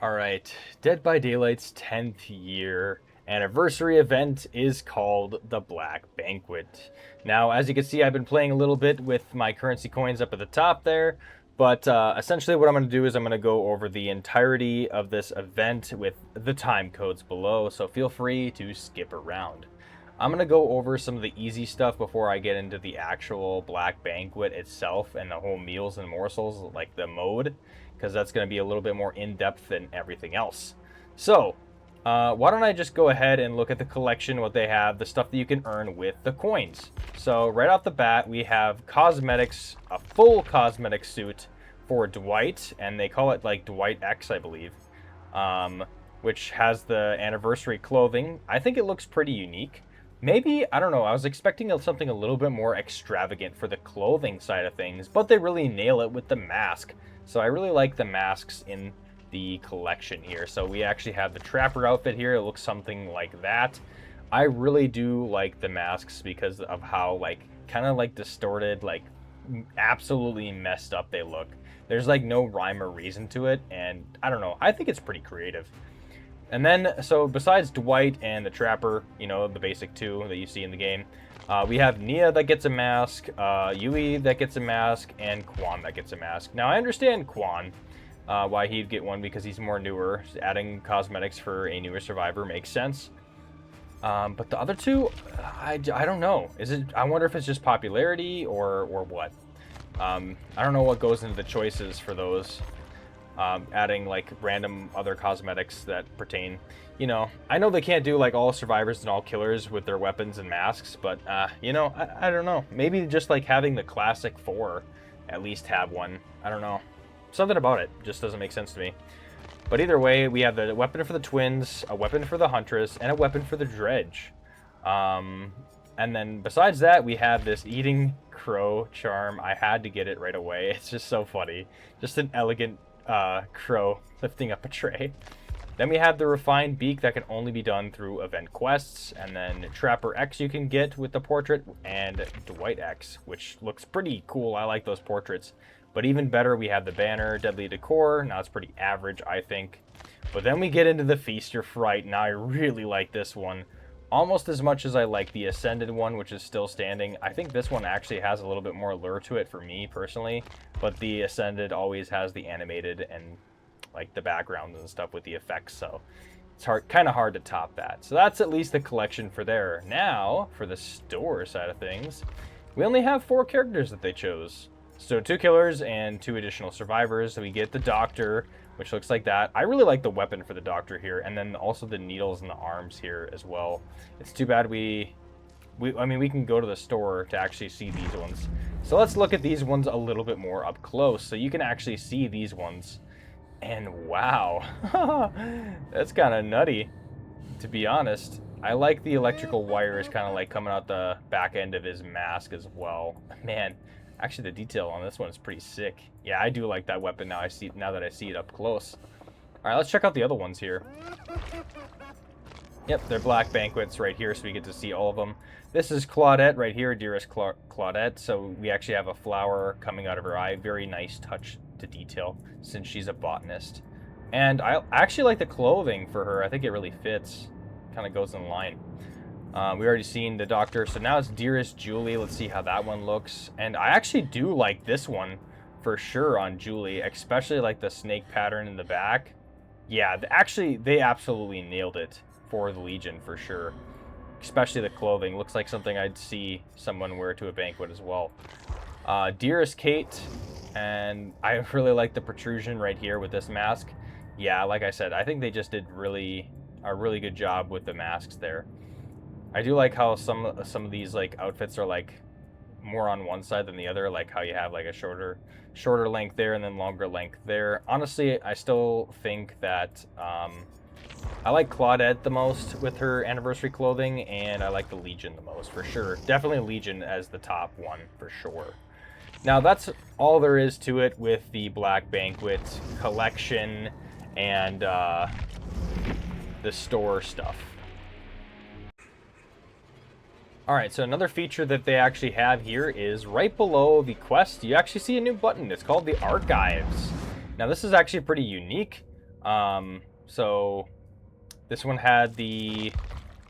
Alright, Dead by Daylight's 10th year anniversary event is called the Black Banquet. Now, as you can see, I've been playing a little bit with my currency coins up at the top there, but essentially what I'm going to do is I'm going to go over the entirety of this event with the time codes below, so feel free to skip around. I'm going to go over some of the easy stuff before I get into the actual Black Banquet itself and the whole meals and morsels, like the mode, because that's going to be a little bit more in-depth than everything else. So, why don't I just go ahead and look at the collection, what they have, the stuff that you can earn with the coins. So, right off the bat, we have cosmetics, a full cosmetic suit for Dwight, and they call it like Dwight X, I believe, which has the anniversary clothing. I think it looks pretty unique. Maybe, I don't know, I was expecting something a little bit more extravagant for the clothing side of things, but they really nail it with the mask. So I really like the masks in the collection here. So we actually have the Trapper outfit here. It looks something like that. I really do like the masks because of how, like, kind of like distorted, like absolutely messed up they look. There's like no rhyme or reason to it, and I don't know, I think it's pretty creative. And then, so besides Dwight and the Trapper, you know, the basic two that you see in the game, we have Nia that gets a mask, Yui that gets a mask, and Quan that gets a mask. Now, I understand Quan, why he'd get one because he's more newer. Adding cosmetics for a newer survivor makes sense. But the other two, I don't know. I wonder if it's just popularity or what. I don't know what goes into the choices for those. Adding like random other cosmetics that pertain, you know, I know they can't do like all survivors and all killers with their weapons and masks, but you know, I don't know, maybe just like having the classic 4 at least have one. I don't know, something about it just doesn't make sense to me. But either way, we have the weapon for the twins, a weapon for the huntress, and a weapon for the dredge. And then besides that, we have this eating crow charm. I had to get it right away. It's just so funny, just an elegant crow lifting up a tray. Then we have the refined beak that can only be done through event quests, and then Trapper X you can get with the portrait, and Dwight X, which looks pretty cool. I like those portraits. But even better, we have the banner, deadly decor. Now it's pretty average, I think. But then we get into the Feast Your Fright. Now I really like this one almost as much as I like the Ascended one, which is still standing. I think this one actually has a little bit more lure to it for me personally, but the Ascended always has the animated and like the backgrounds and stuff with the effects, so it's kind of hard to top that. So that's at least the collection for there. Now, for the store side of things, we only have 4 characters that they chose. So 2 killers and 2 additional survivors. So we get the Doctor, which looks like that. I really like the weapon for the Doctor here, and then also the needles and the arms here as well. It's too bad I mean, we can go to the store to actually see these ones. So let's look at these ones a little bit more up close, so you can actually see these ones. And wow, that's kind of nutty, to be honest. I like the electrical wires kind of like coming out the back end of his mask as well. Man, actually, the detail on this one is pretty sick. Yeah, I do like that weapon now that I see it up close. All right, let's check out the other ones here. Yep, they're Black Banquets right here, so we get to see all of them. This is Claudette right here, dearest Claudette. So we actually have a flower coming out of her eye. Very nice touch to detail since she's a botanist. And I actually like the clothing for her. I think it really fits. Kind of goes in line. We already seen the Doctor, so now it's Dearest Julie. Let's see how that one looks. And I actually do like this one for sure on Julie, especially like the snake pattern in the back. Yeah, actually, they absolutely nailed it for the Legion for sure. Especially the clothing. Looks like something I'd see someone wear to a banquet as well. Dearest Kate, and I really like the protrusion right here with this mask. Yeah, like I said, I think they just did a really good job with the masks there. I do like how some of these like outfits are like more on one side than the other, like how you have like a shorter length there and then longer length there. Honestly, I still think that I like Claudette the most with her anniversary clothing, and I like the Legion the most for sure. Definitely Legion as the top one for sure. Now that's all there is to it with the Black Banquet collection and the store stuff. Alright, so another feature that they actually have here is right below the quest, you actually see a new button. It's called the Archives. Now this is actually pretty unique. So this one had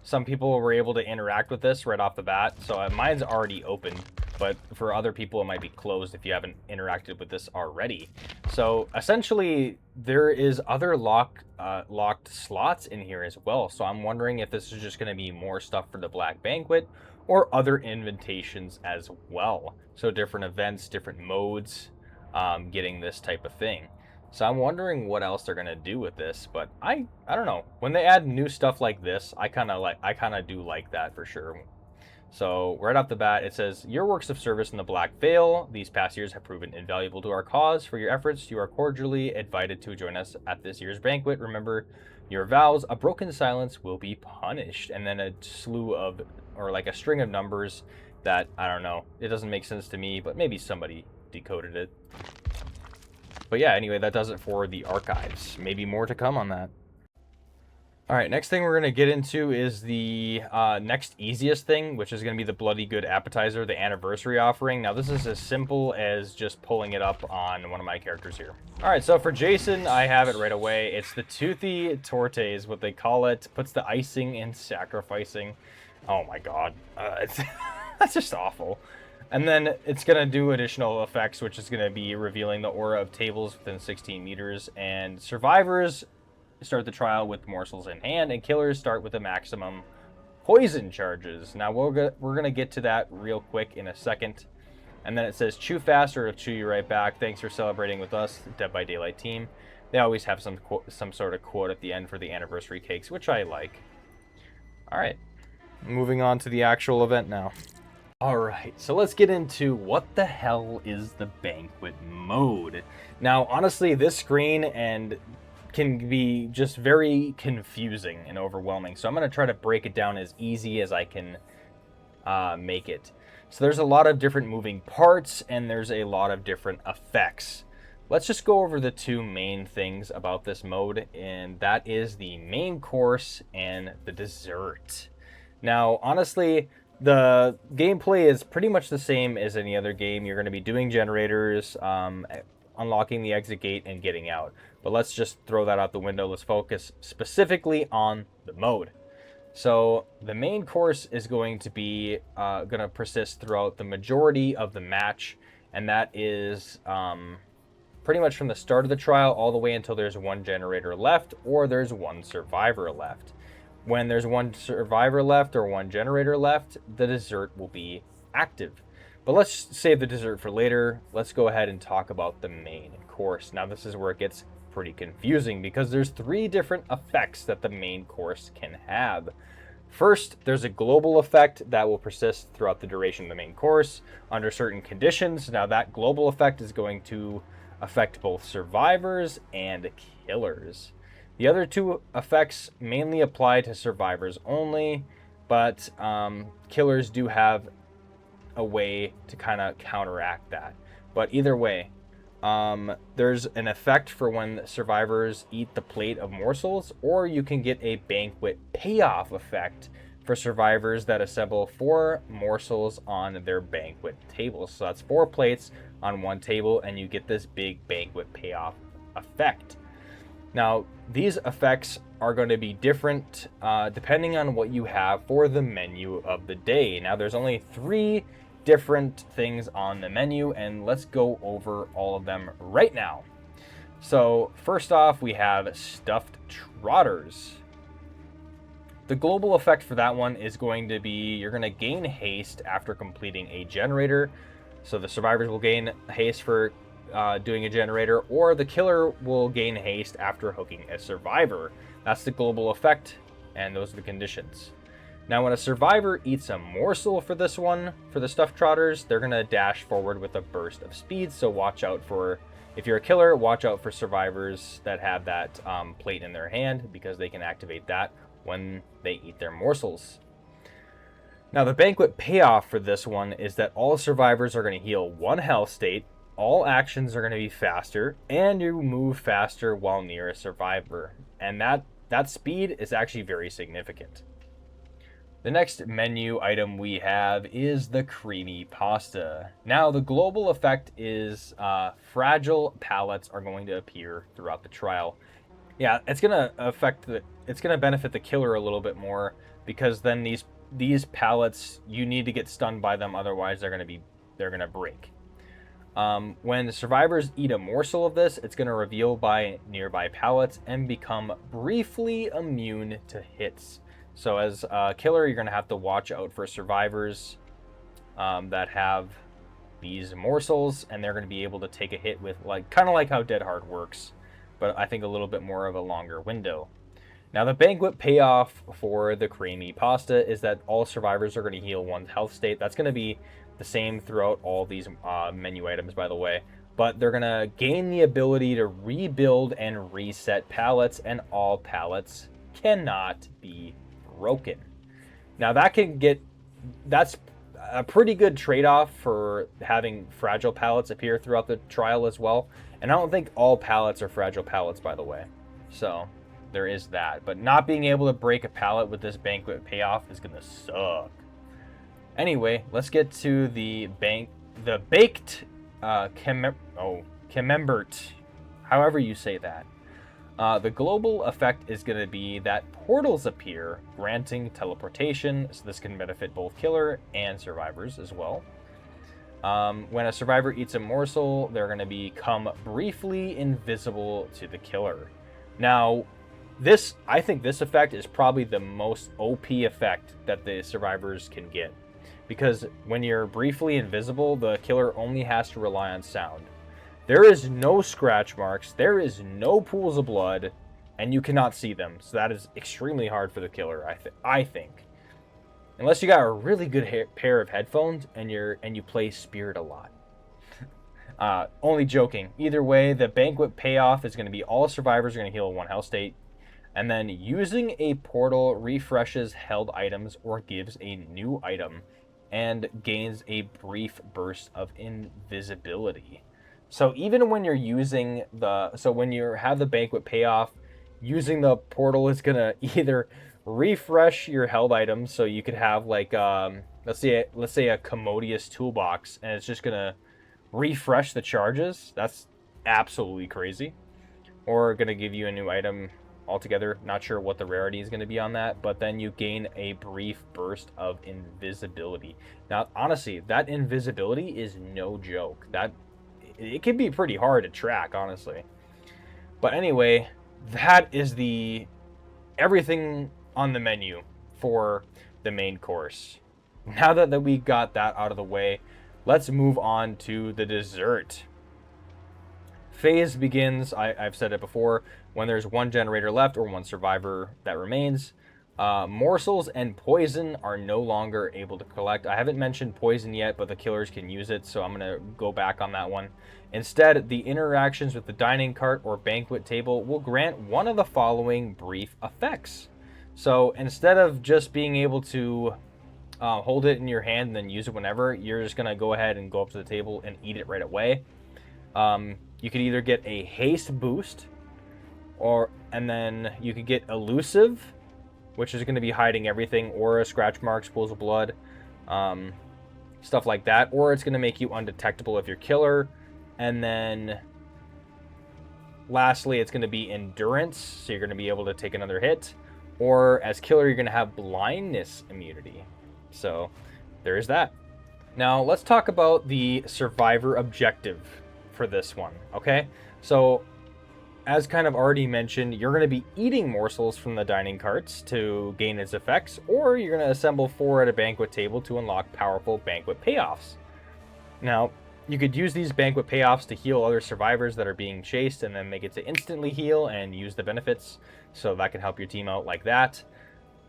some people were able to interact with this right off the bat. So mine's already open, but for other people it might be closed if you haven't interacted with this already. So essentially there is other locked slots in here as well. So I'm wondering if this is just going to be more stuff for the Black Banquet or other invitations as well. So different events, different modes, getting this type of thing. So I'm wondering what else they're gonna do with this, but I don't know. When they add new stuff like this, I kind of do like that for sure. So right off the bat, it says, your works of service in the Black Veil these past years have proven invaluable to our cause. For your efforts, you are cordially invited to join us at this year's banquet. Remember your vows, a broken silence will be punished. And then a slew of, or like a string of numbers that, I don't know, it doesn't make sense to me, but maybe somebody decoded it. But yeah, anyway, that does it for the archives. Maybe more to come on that. All right, next thing we're going to get into is the next easiest thing, which is going to be the Bloody Good Appetizer, the anniversary offering. Now, this is as simple as just pulling it up on one of my characters here. All right, so for Jason, I have it right away. It's the Toothy Torte is what they call it. Puts the icing in sacrificing. Oh my god. That's just awful. And then it's going to do additional effects, which is going to be revealing the aura of tables within 16 meters. And survivors start the trial with morsels in hand, and killers start with the maximum poison charges. Now, we're going to get to that real quick in a second. And then it says, chew fast or it'll chew you right back. Thanks for celebrating with us, the Dead by Daylight team. They always have some sort of quote at the end for the anniversary cakes, which I like. All right, moving on to the actual event now. Alright, so let's get into what the hell is the banquet mode. Now, honestly, this screen can be just very confusing and overwhelming, so I'm going to try to break it down as easy as I can make it. So there's a lot of different moving parts, and there's a lot of different effects. Let's just go over the two main things about this mode, and that is the main course and the dessert. Now, honestly, the gameplay is pretty much the same as any other game. You're going to be doing generators, unlocking the exit gate, and getting out. But let's just throw that out the window. Let's focus specifically on the mode. So the main course is going to be going to persist throughout the majority of the match, and that is pretty much from the start of the trial all the way until there's one generator left or there's one survivor left. When there's one survivor left or one generator left, the dessert will be active. But let's save the dessert for later. Let's go ahead and talk about the main course. Now, this is where it gets pretty confusing because there's 3 different effects that the main course can have. First, there's a global effect that will persist throughout the duration of the main course under certain conditions. Now, that global effect is going to affect both survivors and killers. The other 2 effects mainly apply to survivors only, but killers do have a way to kind of counteract that. But either way, there's an effect for when survivors eat the plate of morsels, or you can get a banquet payoff effect for survivors that assemble 4 morsels on their banquet table. So that's 4 plates on one table, and you get this big banquet payoff effect. Now, these effects are going to be different depending on what you have for the menu of the day. Now, there's only 3 different things on the menu, and let's go over all of them right now. So, first off, we have Stuffed Trotters. The global effect for that one is going to be you're going to gain haste after completing a generator. So the survivors will gain haste for doing a generator, or the killer will gain haste after hooking a survivor. That's the global effect, and those are the conditions. Now, when a survivor eats a morsel for this one, for the Stuffed Trotters, they're going to dash forward with a burst of speed, so watch out for, if you're a killer, watch out for survivors that have that plate in their hand, because they can activate that when they eat their morsels. Now, the banquet payoff for this one is that all survivors are going to heal 1 health state, all actions are going to be faster, and you move faster while near a survivor. And that speed is actually very significant. The next menu item we have is the creamy pasta. Now, the global effect is fragile pallets are going to appear throughout the trial. Yeah, it's gonna it's gonna benefit the killer a little bit more, because then these pallets, you need to get stunned by them, otherwise they're gonna break. When the survivors eat a morsel of this, it's gonna reveal by nearby pallets and become briefly immune to hits. So as a killer, you're gonna have to watch out for survivors that have these morsels, and they're going to be able to take a hit with, like, kind of like how Dead Hard works, but I think a little bit more of a longer window. Now, the Banquet payoff for the creamy pasta is that all survivors are going to heal one health state. That's going to be the same throughout all these menu items, by the way, but they're going to gain the ability to rebuild and reset pallets, and all pallets cannot be broken. Now, that's a pretty good trade-off for having fragile pallets appear throughout the trial as well. And I don't think all pallets are fragile pallets, by the way. So there is that. But not being able to break a pallet with this Banquet payoff is going to suck. Anyway, let's get to the baked Camembert, however you say that. The global effect is going to be that portals appear, granting teleportation, so this can benefit both killer and survivors as well. When a survivor eats a morsel, they're going to become briefly invisible to the killer. Now, I think this effect is probably the most OP effect that the survivors can get, because when you're briefly invisible, the killer only has to rely on sound. There is no scratch marks, there is no pools of blood, and you cannot see them. So that is extremely hard for the killer, I think. Unless you got a really good pair of headphones and you play Spirit a lot. Only joking. Either way, the Banquet payoff is going to be all survivors are going to heal one health state. And then using a portal refreshes held items or gives a new item and gains a brief burst of invisibility. So even when you're using when you have the Banquet payoff, using the portal is gonna either refresh your held items, so you could have like let's say a commodious toolbox, and it's just gonna refresh the charges. That's absolutely crazy. Or gonna give you a new item altogether. Not sure what the rarity is gonna be on that, but then you gain a brief burst of invisibility. Now, honestly, that invisibility is no joke. It can be pretty hard to track, honestly. But anyway, that is everything on the menu for the main course. Now that we got that out of the way, let's move on to the dessert. Phase begins, I've said it before, when there's one generator left or one survivor that remains. Morsels and poison are no longer able to collect. I haven't mentioned poison yet, but the killers can use it, so I'm going to go back on that one. Instead, the interactions with the dining cart or banquet table will grant one of the following brief effects. So instead of just being able to hold it in your hand and then use it whenever, you're just going to go ahead and go up to the table and eat it right away. You could either get a haste boost, and then you could get elusive, which is going to be hiding everything, aura, scratch marks, pools of blood, stuff like that. Or it's going to make you undetectable if you're killer. And then lastly, it's going to be endurance, so you're going to be able to take another hit. Or as killer, you're going to have blindness immunity. So there is that. Now let's talk about the survivor objective for this one, okay? So as kind of already mentioned, you're going to be eating morsels from the dining carts to gain its effects, or you're going to assemble 4 at a banquet table to unlock powerful banquet payoffs. Now, you could use these banquet payoffs to heal other survivors that are being chased, and then they get to instantly heal and use the benefits, so that can help your team out like that.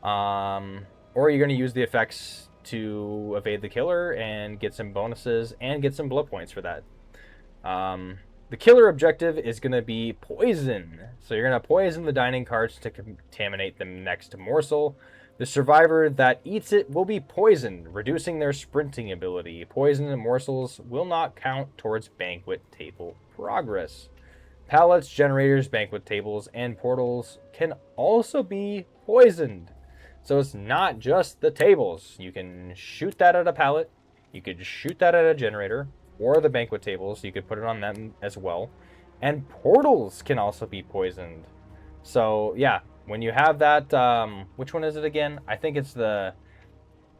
Or you're going to use the effects to evade the killer and get some bonuses and get some blood points for that. The killer objective is going to be poison. So you're going to poison the dining carts to contaminate the next morsel. The survivor that eats it will be poisoned, reducing their sprinting ability. Poisoned morsels will not count towards banquet table progress. Pallets, generators, banquet tables, and portals can also be poisoned. So it's not just the tables. You can shoot that at a pallet. You could shoot that at a generator. Or the banquet tables, you could put it on them as well. And portals can also be poisoned. So yeah, when you have that, which one is it again? I think it's the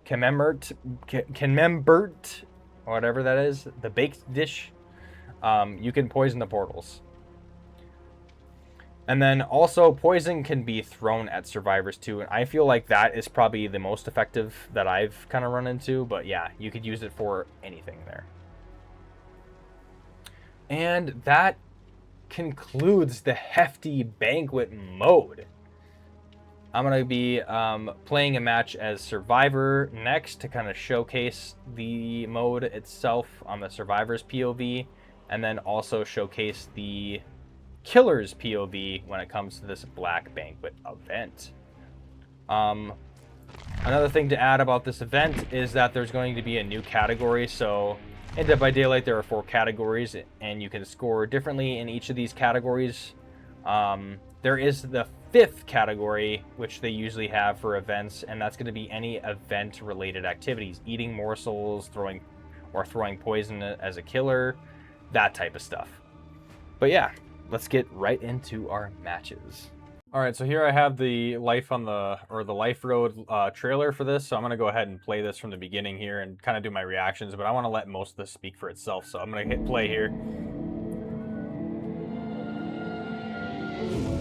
Camembert, Camembert, or whatever that is, the baked dish. You can poison the portals. And then also poison can be thrown at survivors too, and I feel like that is probably the most effective that I've kind of run into, but yeah, you could use it for anything there. And that concludes the hefty banquet mode. I'm going to be playing a match as Survivor next to kind of showcase the mode itself on the Survivor's POV, and then also showcase the Killer's POV when it comes to this Black Banquet event. Another thing to add about this event is that there's going to be a new category. So in Dead by Daylight, there are 4 categories, and you can score differently in each of these categories. There is the 5th category, which they usually have for events, and that's going to be any event-related activities. Eating morsels, throwing poison as a killer, that type of stuff. But yeah, let's get right into our matches. All right, so here I have the Life Road trailer for this. So I'm gonna go ahead and play this from the beginning here and kind of do my reactions, but I want to let most of this speak for itself. So I'm gonna hit play here.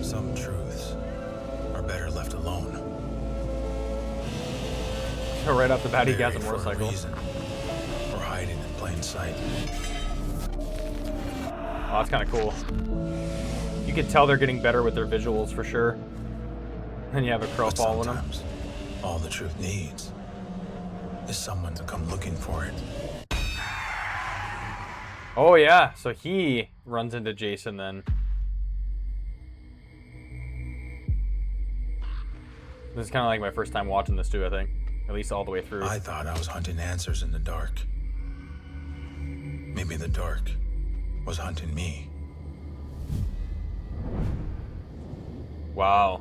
Some truths are better left alone. So right off the bat, he got the motorcycle. Or hiding in plain sight. Oh, that's kind of cool. You can tell they're getting better with their visuals for sure. And you have a crow following them. All the truth needs is someone to come looking for it. Oh yeah, so he runs into Jason then. This is kind of like my first time watching this too, I think. At least all the way through. I thought I was hunting answers in the dark. Maybe the dark was hunting me. Wow.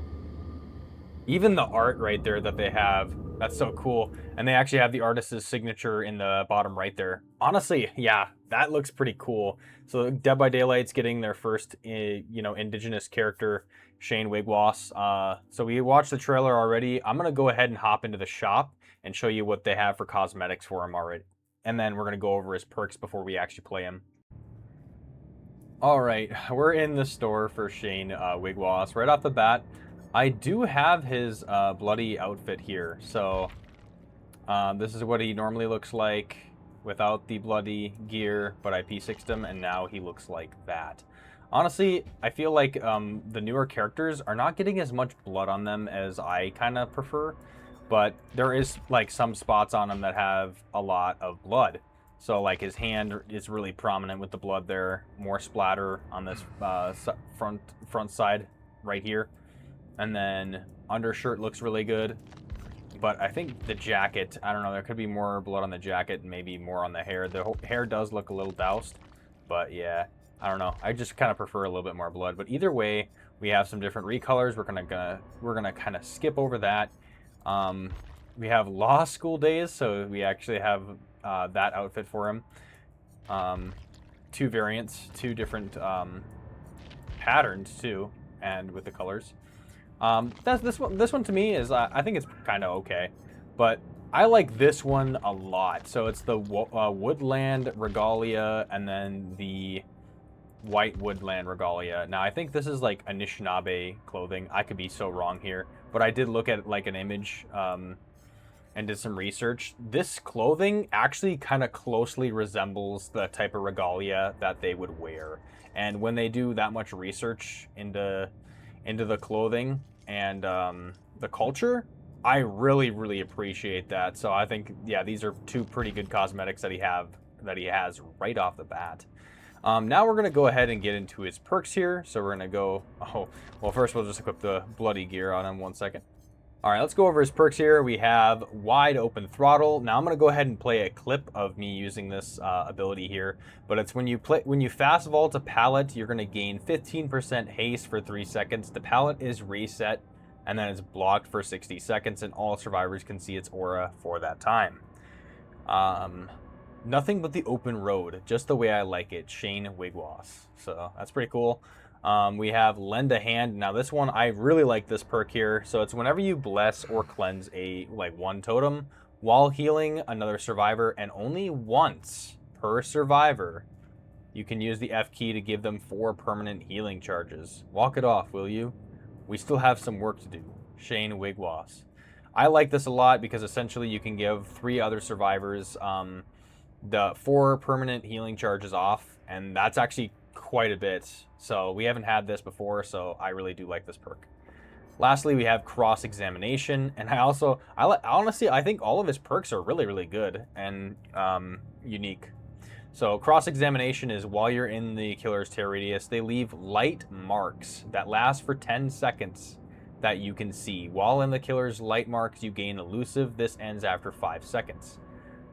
Even the art right there that they have, that's so cool. And they actually have the artist's signature in the bottom right there. Honestly, yeah, that looks pretty cool. So Dead by Daylight's getting their first, indigenous character, Shane Wiigwass. So we watched the trailer already. I'm going to go ahead and hop into the shop and show you what they have for cosmetics for him already. And then we're going to go over his perks before we actually play him. All right, we're in the store for Shane Wiigwass. Right off the bat, I do have his bloody outfit here. So this is what he normally looks like without the bloody gear, but I P6'd him, and now he looks like that. Honestly, I feel like the newer characters are not getting as much blood on them as I kind of prefer, but there is like some spots on him that have a lot of blood. So like his hand is really prominent with the blood there, more splatter on this front side right here. And then undershirt looks really good. But I think the jacket, I don't know, there could be more blood on the jacket and maybe more on the hair. The hair does look a little doused, but yeah, I don't know. I just kind of prefer a little bit more blood. But either way, we have some different recolors. We're gonna kind of skip over that. We have law school days, so we actually have that outfit for him. 2 variants, 2 different patterns too, and with the colors. This one to me is I think it's kind of okay, but I like this one a lot. So it's the woodland regalia and then the white woodland regalia. Now I think this is like Anishinaabe clothing. I could be so wrong here, but I did look at like an image and did some research. This clothing actually kind of closely resembles the type of regalia that they would wear. And when they do that much research into the clothing and the culture, I really appreciate that. So I think, yeah, these are 2 pretty good cosmetics that he has right off the bat. Now we're going to go ahead and get into his perks here. So we're going to go, first we'll just equip the bloody gear on him 1 second. All right, let's go over his perks here. We have wide open throttle. Now I'm going to go ahead and play a clip of me using this ability here. But it's when you fast vault a pallet, you're going to gain 15% haste for 3 seconds. The pallet is reset, and then it's blocked for 60 seconds, and all survivors can see its aura for that time. Nothing but the open road, just the way I like it. Shane Wiigwass. So that's pretty cool. We have Lend a Hand. Now this one, I really like this perk here. So it's whenever you bless or cleanse a one totem while healing another survivor, and only once per survivor, you can use the F key to give them 4 permanent healing charges. Walk it off, will you? We still have some work to do. Shane Wiigwass. I like this a lot because essentially you can give 3 other survivors the 4 permanent healing charges off, and that's actually quite a bit. So we haven't had this before, so I really do like this perk. Lastly, we have cross-examination, and honestly, I think all of his perks are really, really good and unique. So cross-examination is while you're in the killer's terror radius, they leave light marks that last for 10 seconds that you can see. While in the killer's light marks, you gain elusive. This ends after 5 seconds.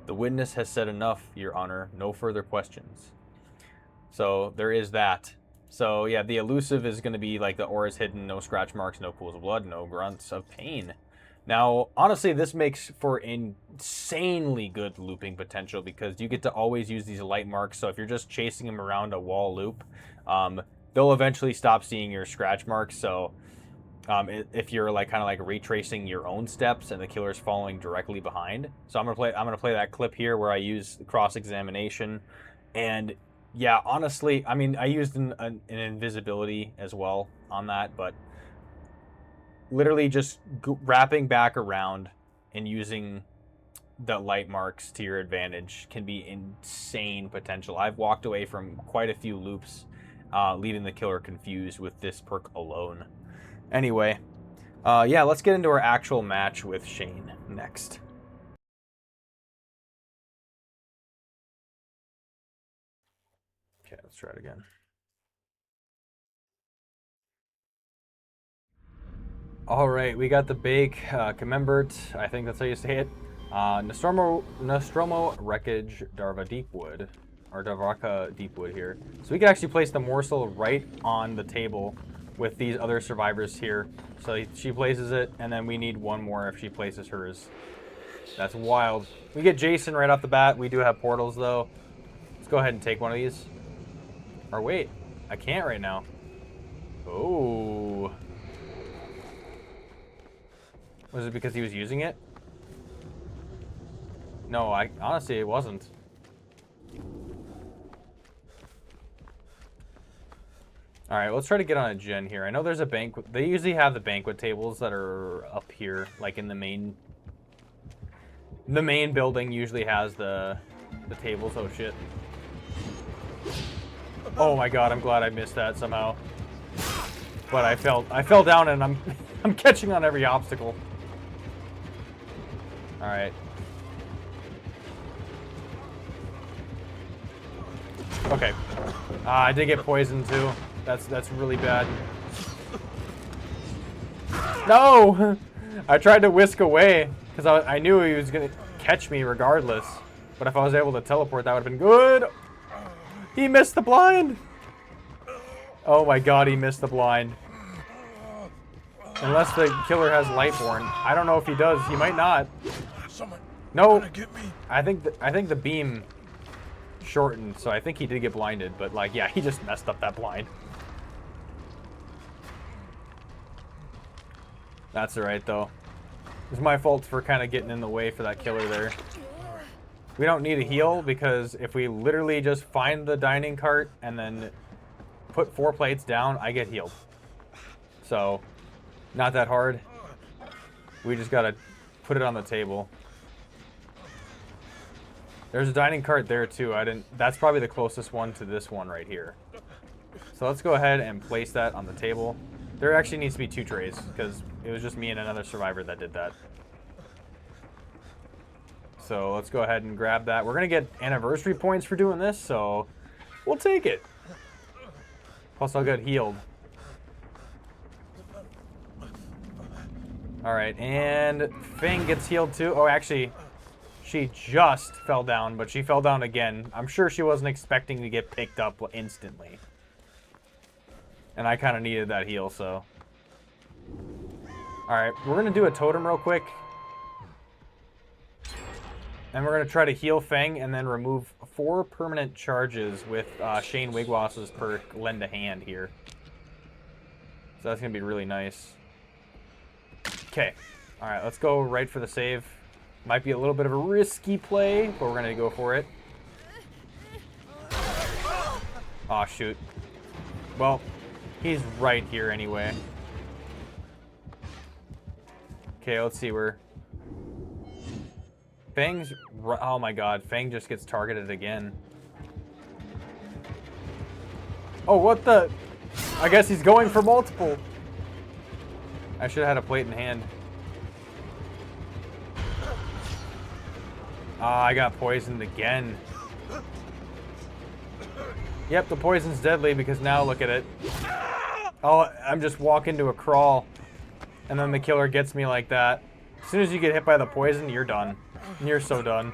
The witness has said enough, Your Honor. No further questions. So there is that. So yeah, the elusive is going to be like the aura is hidden, no scratch marks, no pools of blood, no grunts of pain. Now, honestly, this makes for insanely good looping potential because you get to always use these light marks. So if you're just chasing them around a wall loop, they'll eventually stop seeing your scratch marks. So if you're like kind of like retracing your own steps and the killer's following directly behind. So I'm gonna play that clip here where I use cross-examination, and yeah, honestly, I mean, I used an invisibility as well on that, but literally just wrapping back around and using the light marks to your advantage can be insane potential. I've walked away from quite a few loops, leaving the killer confused with this perk alone. Anyway, yeah, let's get into our actual match with Shane next. Okay, let's try it again. All right, we got the bake, Camembert, I think that's how you say it. Nostromo Wreckage Darva Deepwood, or Davraka Deepwood here. So we can actually place the morsel right on the table with these other survivors here. So she places it, and then we need one more if she places hers. That's wild. We get Jason right off the bat. We do have portals, though. Let's go ahead and take one of these. Or wait, I can't right now. Oh. Was it because he was using it? No, honestly, it wasn't. All right, let's try to get on a gen here. I know there's a banquet. They usually have the banquet tables that are up here, like in the main. The main building usually has the tables. Oh shit! Oh my god, I'm glad I missed that somehow. But I fell down, and I'm catching on every obstacle. All right. Okay. I did get poisoned too. That's really bad. No! I tried to whisk away because I knew he was gonna catch me regardless. But if I was able to teleport, that would have been good. He missed the blind. Oh my god, he missed the blind. Unless the killer has Lightborn. I don't know if he does. He might not. No. I think the beam shortened, so I think he did get blinded. But like, yeah, he just messed up that blind. That's alright though. It's my fault for kind of getting in the way for that killer there. We don't need a heal because if we literally just find the dining cart and then put 4 plates down, I get healed. So, not that hard. We just gotta put it on the table. There's a dining cart there too. That's probably the closest one to this one right here. So let's go ahead and place that on the table. There actually needs to be 2 trays because it was just me and another survivor that did that. So let's go ahead and grab that. We're gonna get anniversary points for doing this, so we'll take it. Plus I'll get healed. Alright, and Fang gets healed too. Oh, actually, she just fell down, but she fell down again. I'm sure she wasn't expecting to get picked up instantly. And I kind of needed that heal, so. Alright, we're going to do a totem real quick. And we're going to try to heal Fang and then remove 4 permanent charges with Shane Wiigwass's perk, Lend a Hand here. So that's going to be really nice. Okay. All right, let's go right for the save. Might be a little bit of a risky play, but we're going to go for it. Aw, shoot. Well, he's right here anyway. Okay, let's see where... Fang's... Oh my god, Fang just gets targeted again. Oh, what the... I guess he's going for multiple. I should have had a plate in hand. Ah, I got poisoned again. Yep, the poison's deadly because now look at it. Oh, I'm just walking to a crawl. And then the killer gets me like that. As soon as you get hit by the poison, you're done. You're so done.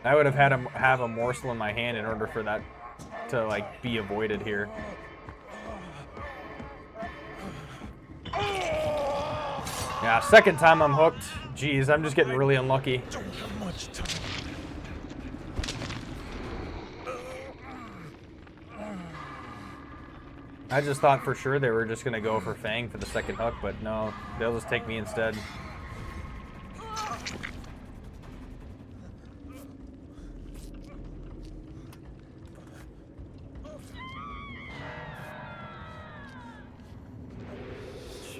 I would have had to have a morsel in my hand in order for that to, like, be avoided here. Yeah, second time I'm hooked. Jeez, I'm just getting really unlucky. I just thought for sure they were just going to go for Fang for the second hook, but no, they'll just take me instead.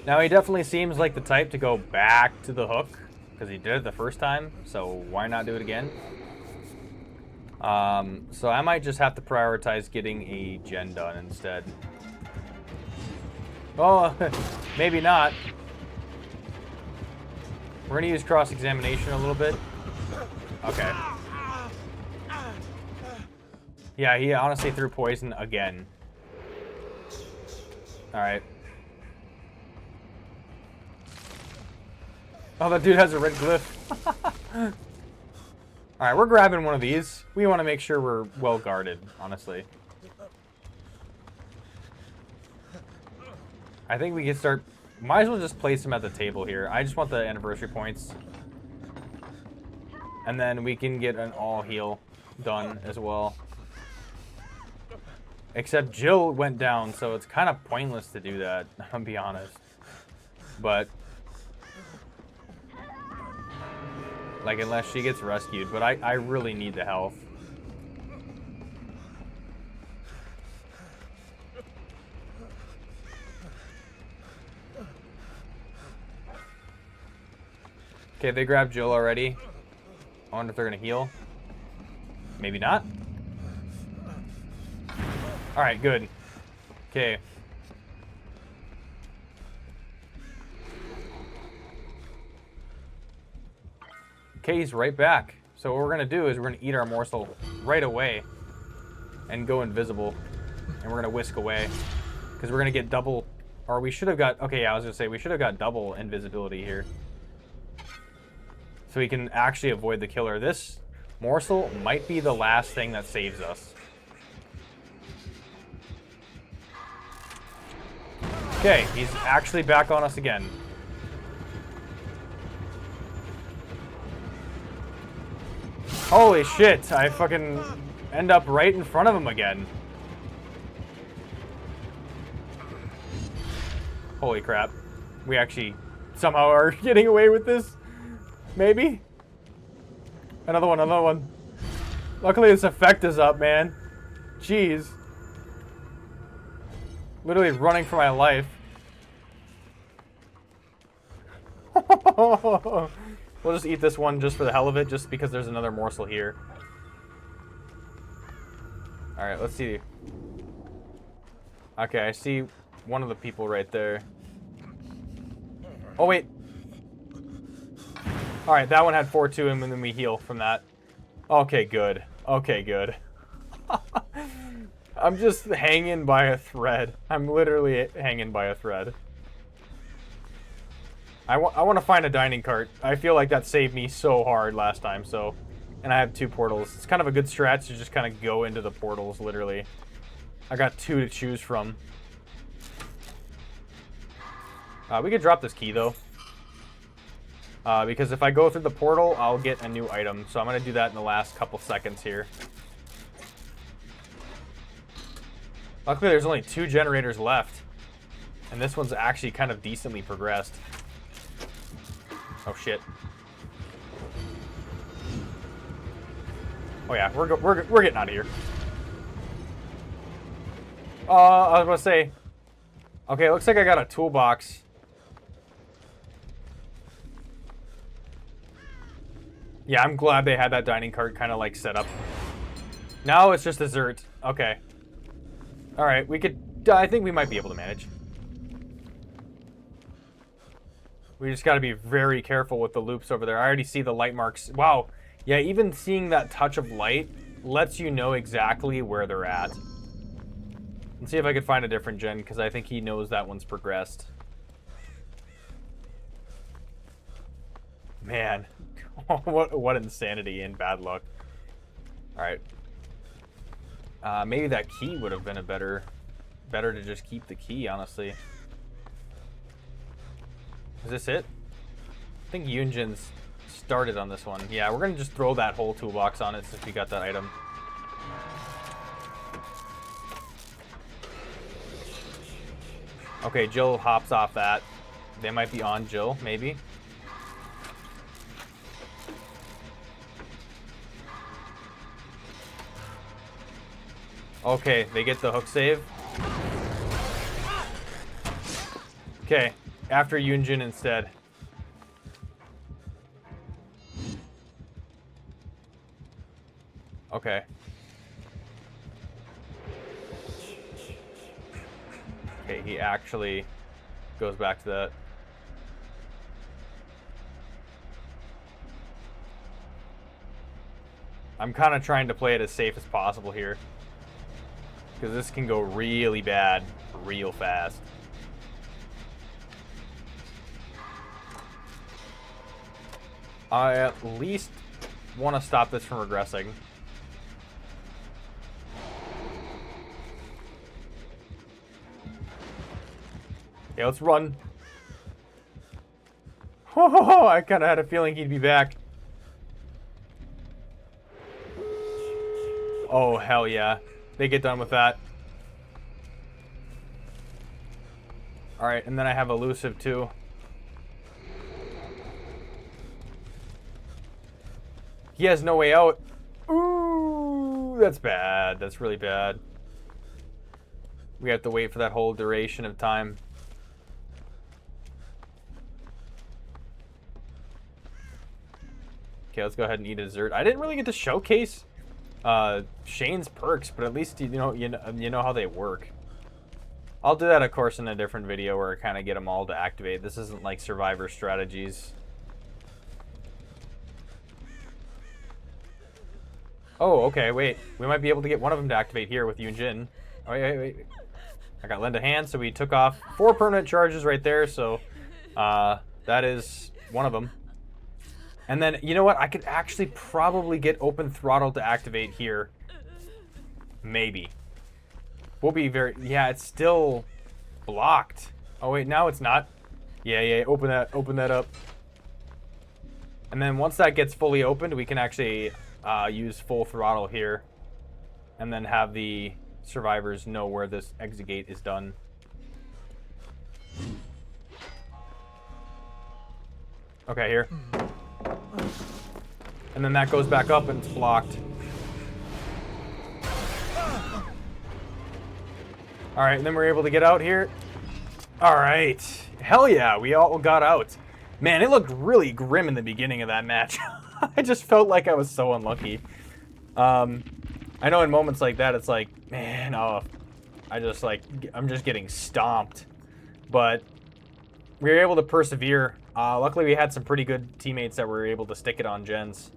Now he definitely seems like the type to go back to the hook, because he did it the first time, so why not do it again? So I might just have to prioritize getting a gen done instead. Oh, maybe not. We're going to use cross-examination a little bit. Okay. Yeah, he honestly threw poison again. Alright. Oh, that dude has a red glyph. Alright, we're grabbing one of these. We want to make sure we're well guarded, honestly. I think we can start... Might as well just place them at the table here. I just want the anniversary points. And then we can get an all heal done as well. Except Jill went down, so it's kind of pointless to do that, I'll be honest. But... like, unless she gets rescued. But I really need the health. Okay, they grabbed Jill already. I wonder if they're going to heal. Maybe not. Alright, good. Okay. Okay, he's right back. So what we're going to do is we're going to eat our morsel right away. And go invisible. And we're going to whisk away. Because we're going to get double... Or we should have got... Okay, yeah, I was going to say, we should have got double invisibility here. So we can actually avoid the killer. This morsel might be the last thing that saves us. Okay, he's actually back on us again. Holy shit, I fucking end up right in front of him again. Holy crap. We actually somehow are getting away with this. Maybe? Another one, another one. Luckily this effect is up, man. Jeez. Literally running for my life. We'll just eat this one just for the hell of it, just because there's another morsel here. Alright, let's see. Okay, I see one of the people right there. Oh, wait. Alright, that one had 4 to him, and then we heal from that. Okay, good. Okay, good. I'm just hanging by a thread. I'm literally hanging by a thread. I want to find a dining cart. I feel like that saved me so hard last time, so... And I have 2 portals. It's kind of a good strat to just kind of go into the portals, literally. I got 2 to choose from. We could drop this key, though. Because if I go through the portal, I'll get a new item. So I'm going to do that in the last couple seconds here. Luckily, there's only 2 generators left. And this one's actually kind of decently progressed. Oh, shit. Oh, yeah, we're getting out of here. I was going to say... Okay, it looks like I got a toolbox. Yeah, I'm glad they had that dining cart kind of like set up. Now it's just dessert. Okay. Alright, we could... I think we might be able to manage. We just got to be very careful with the loops over there. I already see the light marks. Wow. Yeah, even seeing that touch of light lets you know exactly where they're at. Let's see if I could find a different gen, because I think he knows that one's progressed. Man. what insanity and bad luck. Alright. Maybe that key would have been a better to just keep the key, honestly. Is this it? I think Yunjin's started on this one. Yeah, we're going to just throw that whole toolbox on it since we got that item. Okay, Jill hops off that. They might be on Jill, maybe. Okay, they get the hook save. Okay, after Yunjin instead. Okay. Okay, he actually goes back to that. I'm kind of trying to play it as safe as possible here, because this can go really bad real fast. I at least want to stop this from regressing. Okay, let's run. Oh, I kind of had a feeling he'd be back. Oh, hell yeah. They get done with that. Alright, and then I have elusive too. He has no way out. Ooh, that's bad. That's really bad. We have to wait for that whole duration of time. Okay, let's go ahead and eat a dessert. I didn't really get to showcase Shane's perks, but at least you know how they work. I'll do that, of course, in a different video where I kind of get them all to activate. This isn't like Survivor strategies. Oh, okay, wait. We might be able to get one of them to activate here with Yunjin. Oh, wait. I got lend a hand, so we took off 4 permanent charges right there, so that is one of them. And then, you know what? I could actually probably get open throttle to activate here. Maybe. We'll be very... Yeah, it's still blocked. Oh, wait, now it's not. Yeah, open that up. And then once that gets fully opened, we can actually use full throttle here. And then have the survivors know where this exit gate is done. Okay, here. And then that goes back up and it's blocked. Alright, and then we're able to get out here. Alright. Hell yeah, we all got out. Man, it looked really grim in the beginning of that match. I just felt like I was so unlucky. I know in moments like that, it's like, man, oh, I'm just getting stomped. But we were able to persevere. Luckily, we had some pretty good teammates that were able to stick it on gens.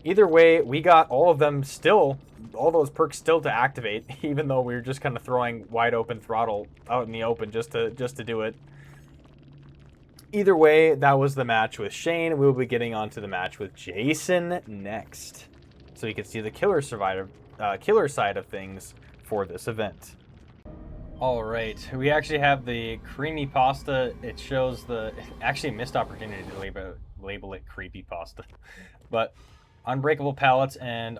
Either way, we got all of them still, all those perks still to activate, even though we were just kind of throwing wide open throttle out in the open just to do it. Either way, that was the match with Shane. We'll be getting onto the match with Jason next, so you can see the killer side of things for this event. All right, we actually have the creamy pasta. It shows actually missed opportunity to label it creepy pasta, but unbreakable pallets and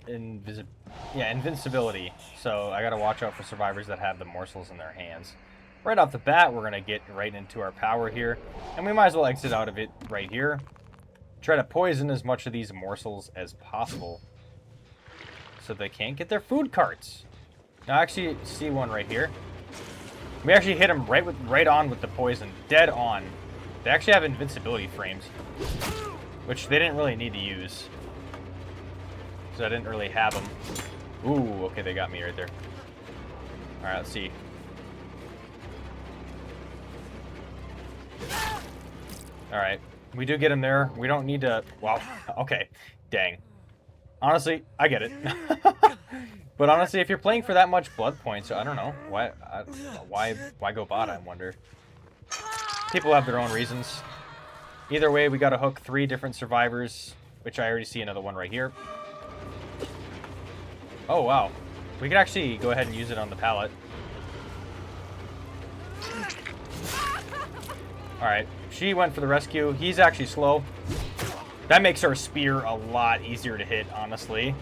invincibility. So I gotta watch out for survivors that have the morsels in their hands. Right off the bat, we're gonna get right into our power here, and we might as well exit out of it right here. Try to poison as much of these morsels as possible, so they can't get their food carts. Now I actually see one right here. We actually hit him right on with the poison, dead on. They actually have invincibility frames, which they didn't really need to use, so I didn't really have them. Ooh, okay, they got me right there. All right, let's see. All right, we do get him there. We don't need to. Wow. Okay, dang. Honestly, I get it. But honestly, if you're playing for that much blood points, I don't know why go bot. I wonder. People have their own reasons. Either way, we got to hook 3 different survivors, which I already see another one right here. Oh wow, we could actually go ahead and use it on the pallet. All right, she went for the rescue. He's actually slow. That makes our spear a lot easier to hit, honestly.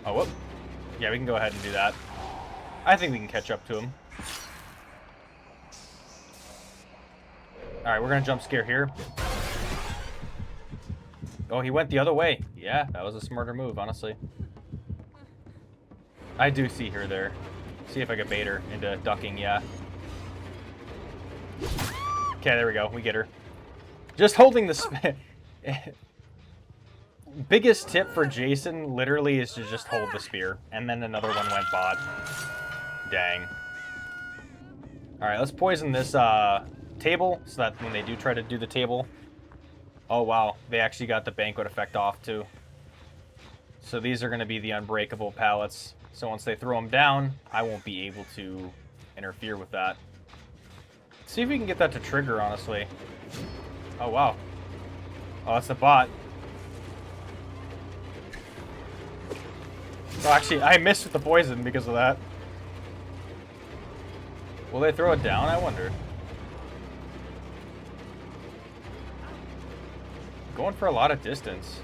Oh, whoop. Yeah, we can go ahead and do that. I think we can catch up to him. Alright, we're going to jump scare here. Oh, he went the other way. Yeah, that was a smarter move, honestly. I do see her there. See if I can bait her into ducking, yeah. Okay, there we go. We get her. Just holding the... Biggest tip for Jason, literally, is to just hold the spear. And then another one went bot. Dang. Alright, let's poison this table, so that when they do try to do the table... Oh, wow. They actually got the Banquet effect off, too. So these are going to be the unbreakable pallets. So once they throw them down, I won't be able to interfere with that. Let's see if we can get that to trigger, honestly. Oh, wow. Oh, that's the bot. Oh, actually, I missed with the poison because of that. Will they throw it down, I wonder? Going for a lot of distance.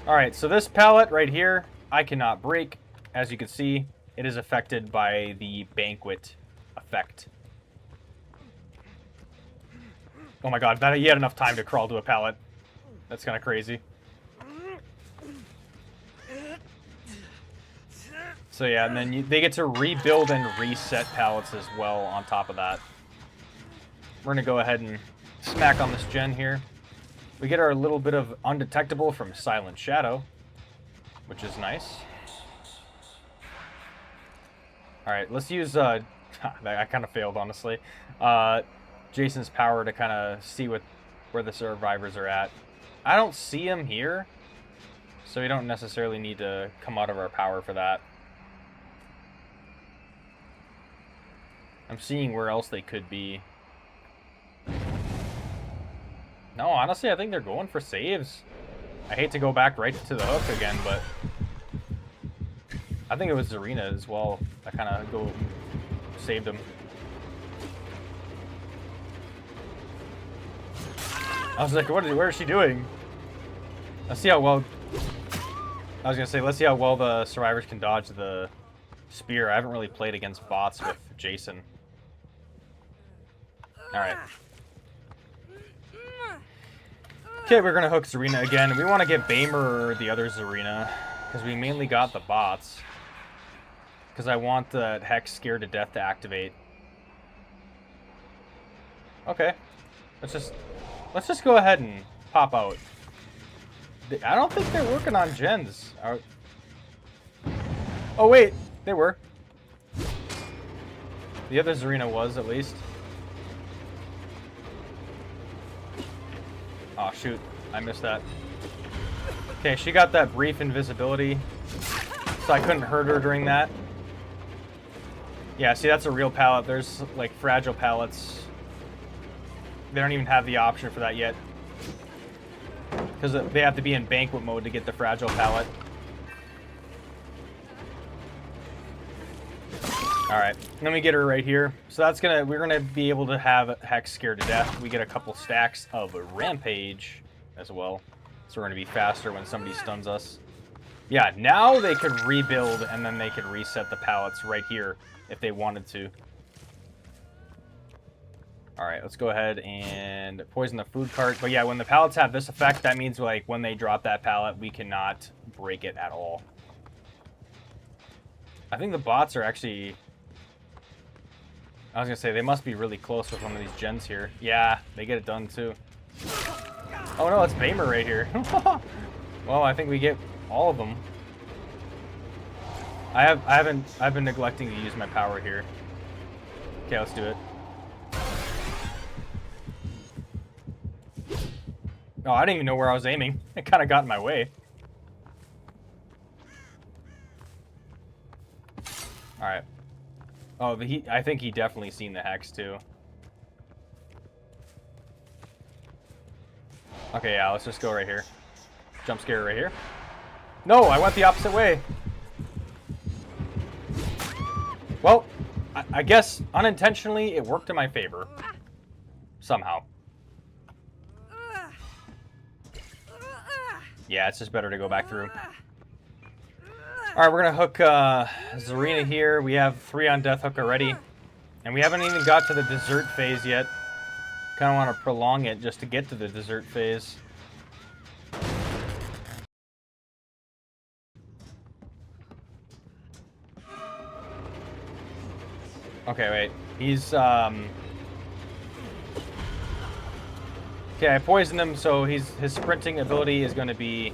Alright, so this pallet right here, I cannot break. As you can see, it is affected by the Banquet effect. Oh my god, he had enough time to crawl to a pallet. That's kind of crazy. So yeah, and then they get to rebuild and reset pallets as well on top of that. We're going to go ahead and smack on this gen here. We get our little bit of undetectable from Silent Shadow, which is nice. Alright, let's use... I kind of failed, honestly. Jason's power to kind of see where the survivors are at. I don't see him here, so we don't necessarily need to come out of our power for that. I'm seeing where else they could be. No, honestly, I think they're going for saves. I hate to go back right to the hook again, but... I think it was Zarina as well. I kind of saved him. I was like, where is she doing? Let's see how well... I was going to say, let's see how well the survivors can dodge the spear. I haven't really played against bots with Jason. Alright. Okay, we're going to hook Zarina again. We want to get Bamer or the other Zarina, because we mainly got the bots. Because I want the Hex Scared to Death to activate. Okay. Let's just go ahead and pop out. I don't think they're working on gens. Oh, wait. They were. The other Zarina was, at least. Oh, shoot. I missed that. Okay, she got that brief invisibility, so I couldn't hurt her during that. Yeah, see, that's a real pallet. There's, like, fragile pallets. They don't even have the option for that yet. Because they have to be in Banquet mode to get the fragile pallet. Alright, let me get her right here. So that's we're gonna be able to have Hex scared to death. We get a couple stacks of Rampage as well. So we're gonna be faster when somebody stuns us. Yeah, now they could rebuild and then they could reset the pallets right here if they wanted to. Alright, let's go ahead and poison the food cart. But yeah, when the pallets have this effect, that means like when they drop that pallet, we cannot break it at all. I think the bots are actually... I was gonna say, they must be really close with one of these gens here. Yeah, they get it done too. Oh no, it's Bamer right here. Well, I think we get all of them. I've been neglecting to use my power here. Okay, let's do it. Oh, I didn't even know where I was aiming. It kind of got in my way. Alright. Oh, I think he definitely seen the hex, too. Okay, yeah, let's just go right here. Jump scare right here. No, I went the opposite way. Well, I guess unintentionally it worked in my favor. Somehow. Yeah, it's just better to go back through. Alright, we're going to hook Zarina here. We have 3 on Death Hook already. And we haven't even got to the dessert phase yet. Kind of want to prolong it just to get to the dessert phase. Okay, wait. He's, Okay, I poisoned him, so his sprinting ability is going to be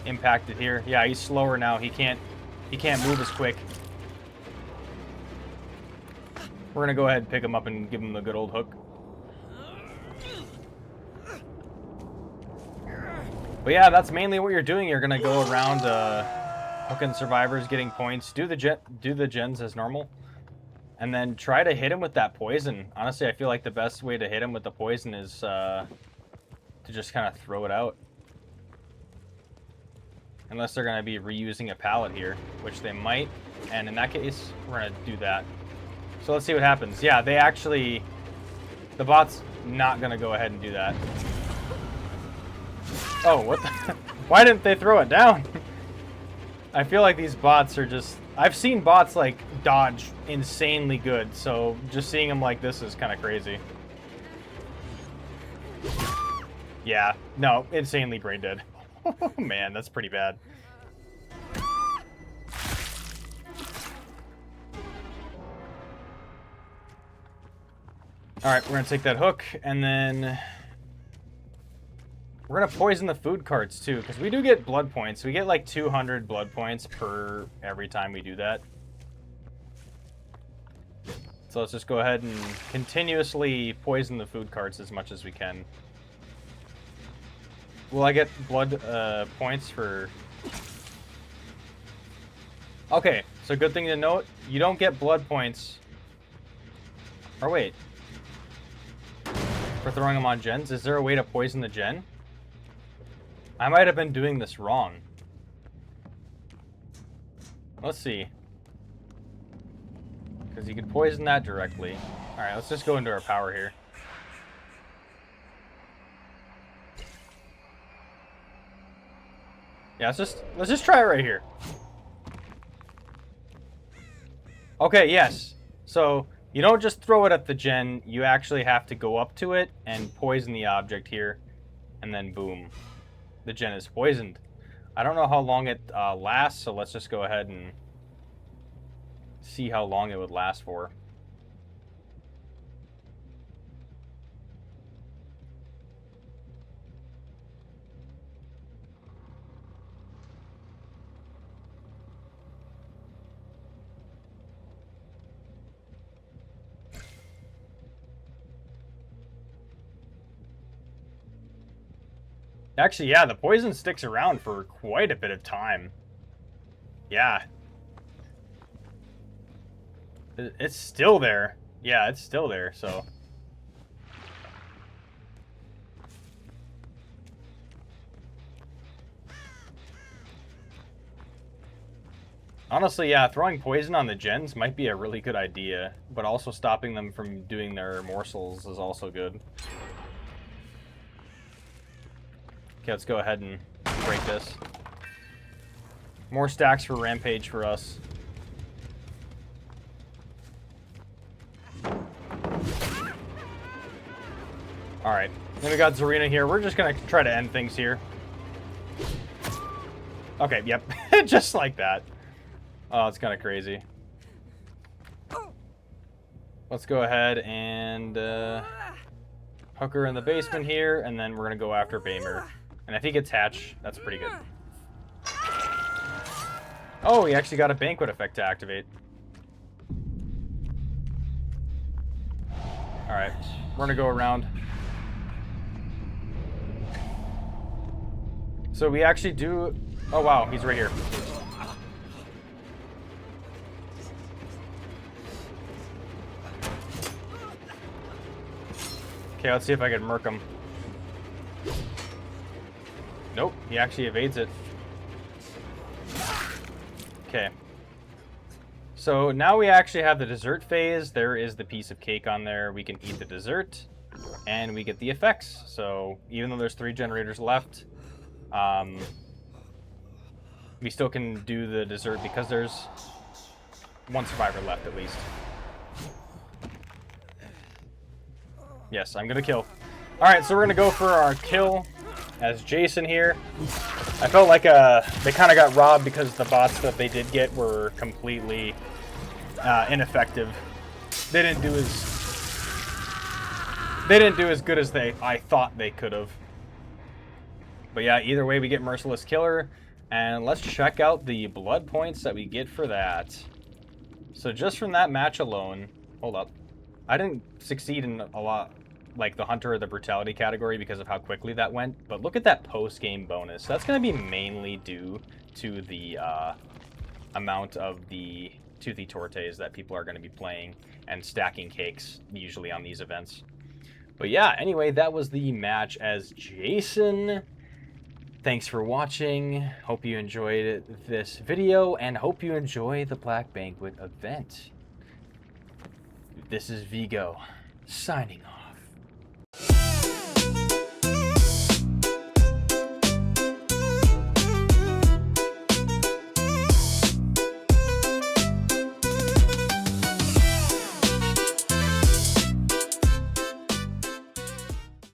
impacted here. Yeah, he's slower now. He can't move as quick. We're gonna go ahead and pick him up and give him the good old hook. But yeah, that's mainly what you're doing. You're gonna go around hooking survivors, getting points, do the gens as normal, and then try to hit him with that poison. Honestly, I feel like the best way to hit him with the poison is to just kind of throw it out. Unless they're going to be reusing a pallet here, which they might. And in that case, we're going to do that. So let's see what happens. Yeah, they actually... The bot's not going to go ahead and do that. Oh, what the... Why didn't they throw it down? I feel like these bots are just... I've seen bots, like, dodge insanely good. So just seeing them like this is kind of crazy. Yeah. No, insanely brain dead. Oh, man, that's pretty bad. Alright, we're going to take that hook, and then... We're going to poison the food carts, too, because we do get blood points. We get, like, 200 blood points per every time we do that. So let's just go ahead and continuously poison the food carts as much as we can. Will I get blood points for... Okay, so good thing to note, you don't get blood points... Or wait. For throwing them on gens? Is there a way to poison the gen? I might have been doing this wrong. Let's see. Because you can poison that directly. Alright, let's just go into our power here. Yeah, let's just try it right here. Okay, yes. So, you don't just throw it at the gen, you actually have to go up to it and poison the object here. And then boom. The gen is poisoned. I don't know how long it lasts, so let's just go ahead and see how long it would last for. Actually, yeah, the poison sticks around for quite a bit of time. Yeah. It's still there. Yeah, it's still there, so... Honestly, yeah, throwing poison on the gens might be a really good idea, but also stopping them from doing their morsels is also good. Okay, let's go ahead and break this. More stacks for Rampage for us. Alright, then we got Zarina here. We're just gonna try to end things here. Okay, yep. Just like that. Oh, it's kind of crazy. Let's go ahead and hook her in the basement here, and then we're going to go after Bamer. And if he gets Hatch, that's pretty good. Oh, he actually got a Banquet effect to activate. Alright, we're going to go around. So we actually do... Oh, wow, he's right here. Okay, let's see if I can murk him. Nope, he actually evades it. Okay. So now we actually have the dessert phase. There is the piece of cake on there. We can eat the dessert, and we get the effects. So even though there's 3 generators left, we still can do the dessert because there's 1 survivor left at least. Yes, I'm gonna kill. Alright, so we're gonna go for our kill as Jason here. I felt like they kind of got robbed because the bots that they did get were completely ineffective. They didn't do as good as I thought they could have. But yeah, either way we get Merciless Killer, and let's check out the blood points that we get for that. So just from that match alone, hold up. I didn't succeed in a lot, like the Hunter or the Brutality category because of how quickly that went, but look at that post-game bonus. That's going to be mainly due to the amount of the Toothy Tortes that people are going to be playing and stacking cakes, usually on these events. But yeah, anyway, that was the match as Jason. Thanks for watching. Hope you enjoyed this video, and hope you enjoy the Black Banquet event. This is Vigo, signing off.